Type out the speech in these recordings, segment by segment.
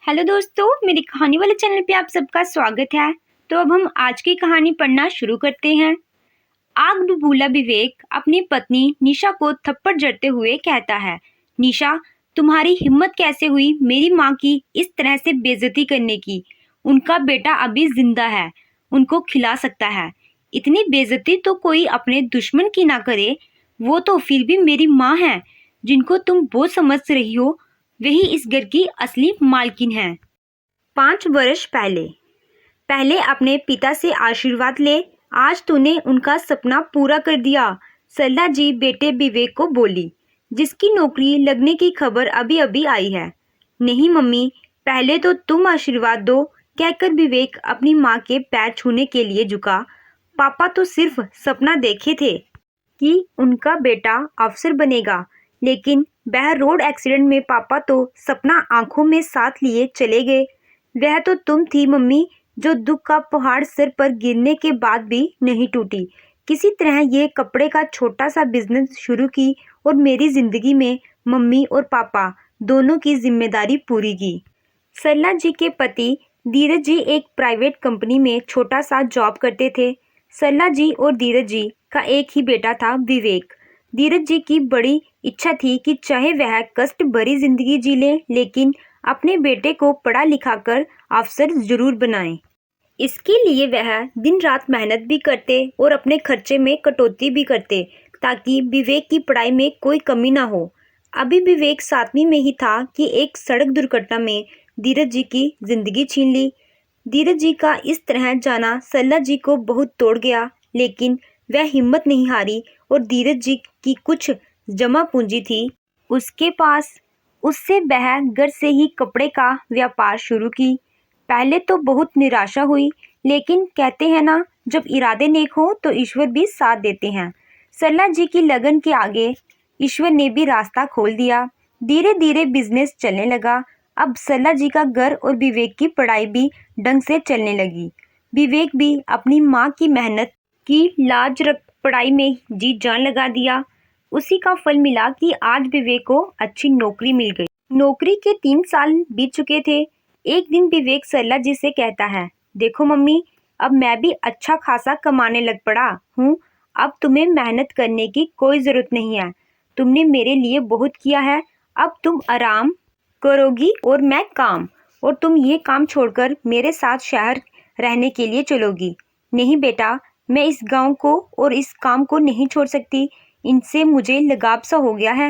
Hello दोस्तों, मेरी कहानी वाले चैनल पे आप सबका स्वागत है। तो अब हम आज की कहानी पढ़ना शुरू करते हैं। आग बबूला विवेक अपनी पत्नी निशा को थप्पड़ जड़ते हुए कहता है, निशा, तुम्हारी हिम्मत कैसे हुई मेरी माँ की इस तरह से बेइज्जती करने की। उनका बेटा अभी जिंदा है, उनको खिला सकता है। इतनी बेइज्जती तो कोई अपने दुश्मन की ना करे। वो तो फिर भी मेरी माँ है, जिनको तुम बोझ समझ रही हो, वही इस घर की असली मालकिन है। 5 वर्ष पहले पहले अपने पिता से आशीर्वाद ले, आज तूने उनका सपना पूरा कर दिया। सरला जी बेटे विवेक को बोली, जिसकी नौकरी लगने की खबर अभी अभी आई है। नहीं मम्मी, पहले तो तुम आशीर्वाद दो, कहकर विवेक अपनी माँ के पैर छूने के लिए झुका। पापा तो सिर्फ सपना देखे थे कि उनका बेटा अफसर बनेगा, लेकिन वह रोड एक्सीडेंट में पापा तो सपना आंखों में साथ लिए चले गए। वह तो तुम थी मम्मी, जो दुख का पहाड़ सिर पर गिरने के बाद भी नहीं टूटी। किसी तरह ये कपड़े का छोटा सा बिजनेस शुरू की और मेरी जिंदगी में मम्मी और पापा दोनों की जिम्मेदारी पूरी की। सरला जी के पति धीरज जी एक प्राइवेट कंपनी में छोटा सा जॉब करते थे। सरला जी और धीरज जी का एक ही बेटा था, विवेक। धीरज जी की बड़ी इच्छा थी कि चाहे वह कष्ट भरी जिंदगी जी ले, लेकिन अपने बेटे को पढ़ा लिखा कर अफसर जरूर बनाएं। इसके लिए वह दिन रात मेहनत भी करते और अपने खर्चे में कटौती भी करते, ताकि विवेक की पढ़ाई में कोई कमी ना हो। अभी विवेक 7वीं में ही था कि एक सड़क दुर्घटना में धीरज जी की जिंदगी छीन ली। धीरज जी का इस तरह जाना सरला जी को बहुत तोड़ गया, लेकिन वह हिम्मत नहीं हारी और धीरज जी की कुछ जमा पूंजी थी उसके पास। उससे वह घर से ही कपड़े का व्यापार शुरू की। पहले तो बहुत निराशा हुई, लेकिन कहते हैं ना, जब इरादे नेक हो तो ईश्वर भी साथ देते हैं। सरला जी की लगन के आगे ईश्वर ने भी रास्ता खोल दिया। धीरे धीरे बिजनेस चलने लगा। अब सरला जी का घर और विवेक की पढ़ाई भी ढंग से चलने लगी। विवेक भी अपनी माँ की मेहनत की लाज रख पढ़ाई में जी जान लगा दिया। उसी का फल मिला कि आज विवेक को अच्छी नौकरी मिल गई। नौकरी के 3 साल बीत चुके थे। एक दिन विवेक सरला जी से कहता है, देखो मम्मी, अब मैं भी अच्छा खासा कमाने लग पड़ा हूँ। अब तुम्हें मेहनत करने की कोई ज़रूरत नहीं है। तुमने मेरे लिए बहुत किया है। अब तुम आराम करोगी और मैं काम, और तुम ये काम छोड़कर मेरे साथ शहर रहने के लिए चलोगी। नहीं बेटा, मैं इस गांव को और इस काम को नहीं छोड़ सकती। इनसे मुझे लगाव सा हो गया है।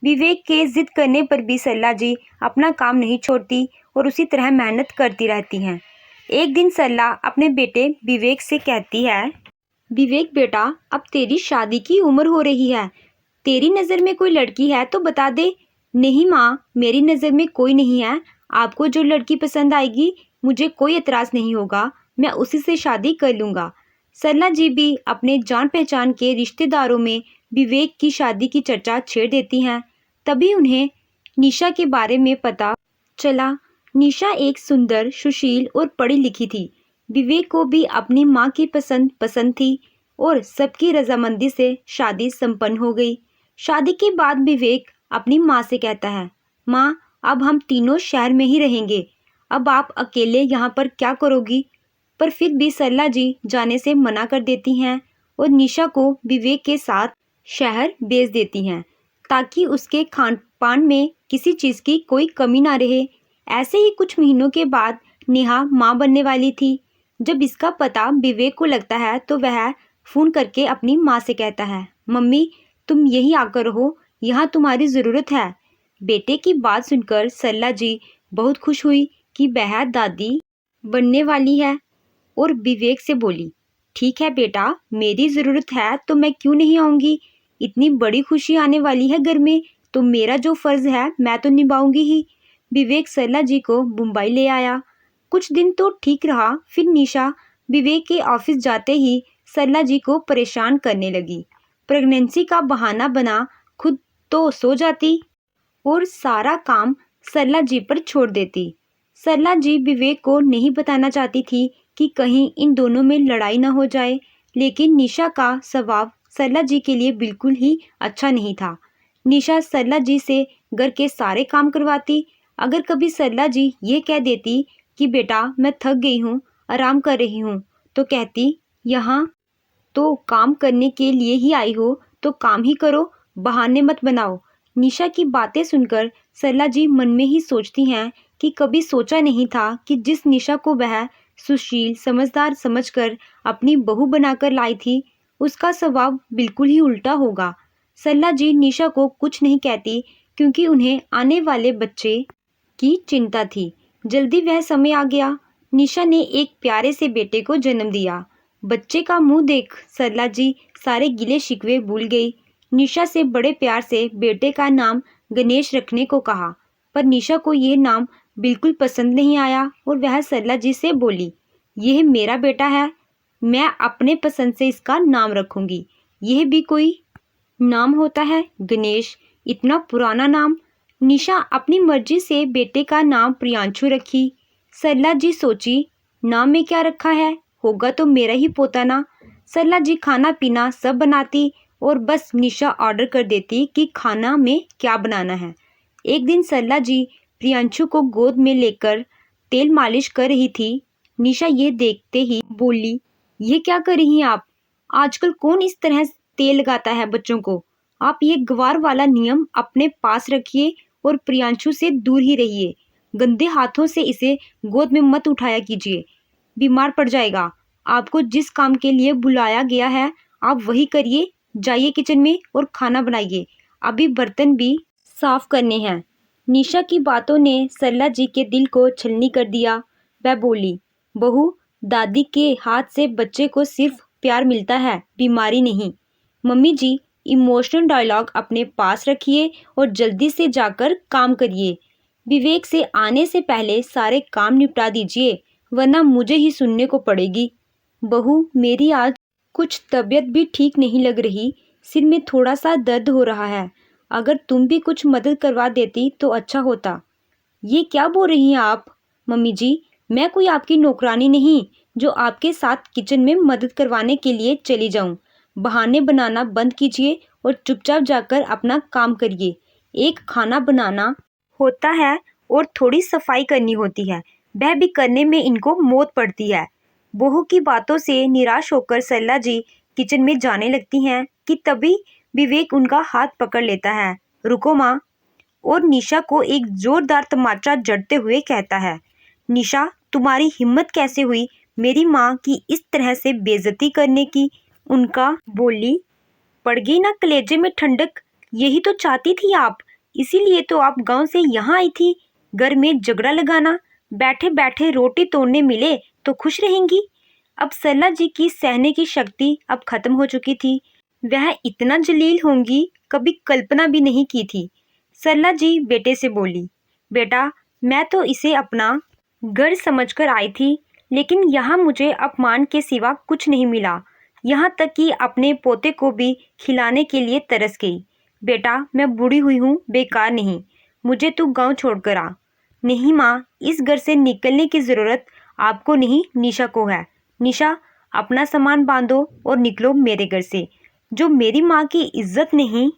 विवेक के जिद करने पर भी सरला जी अपना काम नहीं छोड़ती और उसी तरह मेहनत करती रहती हैं। एक दिन सरला अपने बेटे विवेक से कहती है, विवेक बेटा, अब तेरी शादी की उम्र हो रही है। तेरी नज़र में कोई लड़की है तो बता दे। नहीं माँ, मेरी नज़र में कोई नहीं है। आपको जो लड़की पसंद आएगी, मुझे कोई एतराज़ नहीं होगा। मैं उसी से शादी कर लूँगा। सरला जी भी अपने जान पहचान के रिश्तेदारों में विवेक की शादी की चर्चा छेड़ देती हैं। तभी उन्हें निशा के बारे में पता चला। निशा एक सुंदर, सुशील और पढ़ी लिखी थी। विवेक को भी अपनी माँ की पसंद थी और सबकी रजामंदी से शादी संपन्न हो गई। शादी के बाद विवेक अपनी माँ से कहता है, माँ, अब हम तीनों शहर में ही रहेंगे। अब आप अकेले यहाँ पर क्या करोगी? पर फिर भी सरला जी जाने से मना कर देती हैं और निशा को विवेक के साथ शहर भेज देती हैं, ताकि उसके खान पान में किसी चीज़ की कोई कमी ना रहे। ऐसे ही कुछ महीनों के बाद नेहा माँ बनने वाली थी। जब इसका पता विवेक को लगता है तो वह फ़ोन करके अपनी माँ से कहता है, मम्मी, तुम यहीं आकर रहो, यहाँ तुम्हारी ज़रूरत है। बेटे की बात सुनकर सरला जी बहुत खुश हुई कि वह दादी बनने वाली है और विवेक से बोली, ठीक है बेटा, मेरी ज़रूरत है तो मैं क्यों नहीं आऊँगी। इतनी बड़ी खुशी आने वाली है घर में, तो मेरा जो फ़र्ज़ है मैं तो निभाऊंगी ही। विवेक सरला जी को मुंबई ले आया। कुछ दिन तो ठीक रहा, फिर निशा विवेक के ऑफिस जाते ही सरला जी को परेशान करने लगी। प्रेगनेंसी का बहाना बना खुद तो सो जाती और सारा काम सरला जी पर छोड़ देती। सरला जी विवेक को नहीं बताना चाहती थी कि कहीं इन दोनों में लड़ाई न हो जाए, लेकिन निशा का स्वभाव सरला जी के लिए बिल्कुल ही अच्छा नहीं था। निशा सरला जी से घर के सारे काम करवाती, अगर कभी सरला जी ये कह देती कि बेटा मैं थक गई हूँ, आराम कर रही हूँ, तो कहती यहाँ तो काम करने के लिए ही आई हो तो काम ही करो, बहाने मत बनाओ। निशा की बातें सुनकर सरला जी मन में ही सोचती हैं कि कभी सोचा नहीं था कि जिस निशा को वह सुशील समझदार समझकर अपनी बहू बनाकर लाई थी, उसका स्वभाव बिल्कुल ही उल्टा होगा। सरला जी निशा को कुछ नहीं कहती क्योंकि उन्हें आने वाले बच्चे की चिंता थी। जल्दी वह समय आ गया। निशा ने एक प्यारे से बेटे को जन्म दिया। बच्चे का मुंह देख सरला जी सारे गिले शिकवे भूल गई। निशा से बड़े प्यार से बेटे का नाम गणेश रखने को कहा, पर निशा को यह नाम बिल्कुल पसंद नहीं आया और वह सरला जी से बोली, यह मेरा बेटा है, मैं अपने पसंद से इसका नाम रखूंगी। यह भी कोई नाम होता है, गणेश, इतना पुराना नाम। निशा अपनी मर्जी से बेटे का नाम प्रियांशु रखी। सरला जी सोची, नाम में क्या रखा है, होगा तो मेरा ही पोता ना। सरला जी खाना पीना सब बनाती और बस निशा ऑर्डर कर देती कि खाना में क्या बनाना है। एक दिन सरला जी प्रियांशु को गोद में लेकर तेल मालिश कर रही थी। निशा ये देखते ही बोली, ये क्या कर रही हैं आप? आजकल कौन इस तरह तेल लगाता है बच्चों को? आप ये गवार वाला नियम अपने पास रखिए और प्रियांशु से दूर ही रहिए। गंदे हाथों से इसे गोद में मत उठाया कीजिए, बीमार पड़ जाएगा। आपको जिस काम के लिए बुलाया गया है आप वही करिए। जाइए किचन में और खाना बनाइए, अभी बर्तन भी साफ करने हैं। निशा की बातों ने सरला जी के दिल को छलनी कर दिया। वह बोली, बहू, दादी के हाथ से बच्चे को सिर्फ प्यार मिलता है, बीमारी नहीं। मम्मी जी, इमोशनल डायलॉग अपने पास रखिए और जल्दी से जाकर काम करिए। विवेक से आने से पहले सारे काम निपटा दीजिए, वरना मुझे ही सुनने को पड़ेगी। बहू, मेरी आज कुछ तबीयत भी ठीक नहीं लग रही, सिर में थोड़ा सा दर्द हो रहा है। अगर तुम भी कुछ मदद करवा देती तो अच्छा होता। ये क्या बोल रही हैं आप? मम्मी जी, मैं कोई आपकी नौकरानी नहीं जो आपके साथ किचन में मदद करवाने के लिए चली जाऊं। बहाने बनाना बंद कीजिए और चुपचाप जाकर अपना काम करिए। एक खाना बनाना होता है और थोड़ी सफाई करनी होती है, वह भी करने में इनको मौत पड़ती है। बहू की बातों से निराश होकर सरला जी किचन में जाने लगती हैं कि तभी विवेक उनका हाथ पकड़ लेता है। रुको माँ, और निशा को एक जोरदार तमाचा जड़ते हुए कहता है, निशा, तुम्हारी हिम्मत कैसे हुई मेरी माँ की इस तरह से बेइज्जती करने की? उनका बोली पड़ गई ना कलेजे में ठंडक। यही तो चाहती थी आप, इसीलिए तो आप गांव से यहाँ आई थी, घर में झगड़ा लगाना। बैठे बैठे रोटी तोड़ने मिले तो खुश रहेंगी। अब सरला जी की सहने की शक्ति अब खत्म हो चुकी थी। वह इतना जलील होंगी कभी कल्पना भी नहीं की थी। सरला जी बेटे से बोली, बेटा, मैं तो इसे अपना घर समझकर आई थी, लेकिन यहाँ मुझे अपमान के सिवा कुछ नहीं मिला। यहाँ तक कि अपने पोते को भी खिलाने के लिए तरस गई। बेटा, मैं बूढ़ी हुई हूँ, बेकार नहीं, मुझे तू गांव छोड़कर आ। नहीं माँ, इस घर से निकलने की ज़रूरत आपको नहीं, निशा को है। निशा, अपना सामान बांधो और निकलो मेरे घर से। जो मेरी माँ की इज्जत नहीं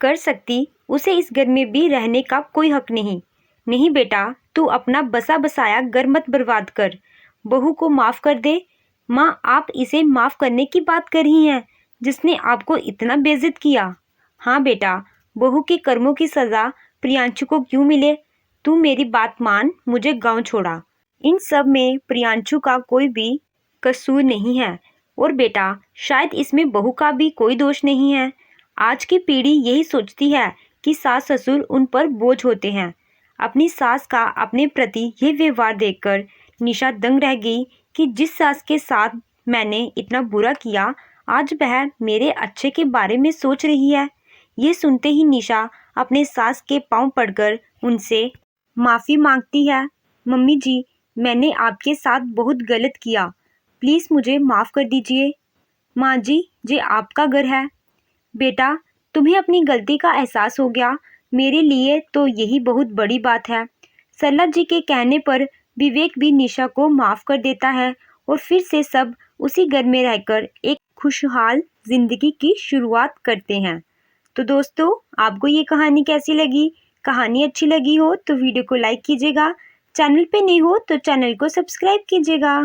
कर सकती, उसे इस घर में भी रहने का कोई हक नहीं। नहीं बेटा, तू अपना बसा बसाया घर मत बर्बाद कर। बहू को माफ़ कर दे। माँ, आप इसे माफ़ करने की बात कर रही हैं जिसने आपको इतना बेइज्जत किया? हाँ बेटा, बहू के कर्मों की सज़ा प्रियांशु को क्यों मिले? तू मेरी बात मान, मुझे गांव छोड़ा। इन सब में प्रियांशु का कोई भी कसूर नहीं है, और बेटा शायद इसमें बहू का भी कोई दोष नहीं है। आज की पीढ़ी यही सोचती है कि सास ससुर उन पर बोझ होते हैं। अपनी सास का अपने प्रति ये व्यवहार देखकर निशा दंग रह गई कि जिस सास के साथ मैंने इतना बुरा किया, आज वह मेरे अच्छे के बारे में सोच रही है। ये सुनते ही निशा अपने सास के पांव पड़कर उनसे माफ़ी मांगती है। मम्मी जी, मैंने आपके साथ बहुत गलत किया, प्लीज़ मुझे माफ़ कर दीजिए। माँ जी, ये आपका घर है। बेटा, तुम्हें अपनी गलती का एहसास हो गया, मेरे लिए तो यही बहुत बड़ी बात है। सरला जी के कहने पर विवेक भी निशा को माफ़ कर देता है और फिर से सब उसी घर में रहकर एक खुशहाल ज़िंदगी की शुरुआत करते हैं। तो दोस्तों, आपको ये कहानी कैसी लगी? कहानी अच्छी लगी हो तो वीडियो को लाइक कीजिएगा। चैनल पे नए हो तो चैनल को सब्सक्राइब कीजिएगा।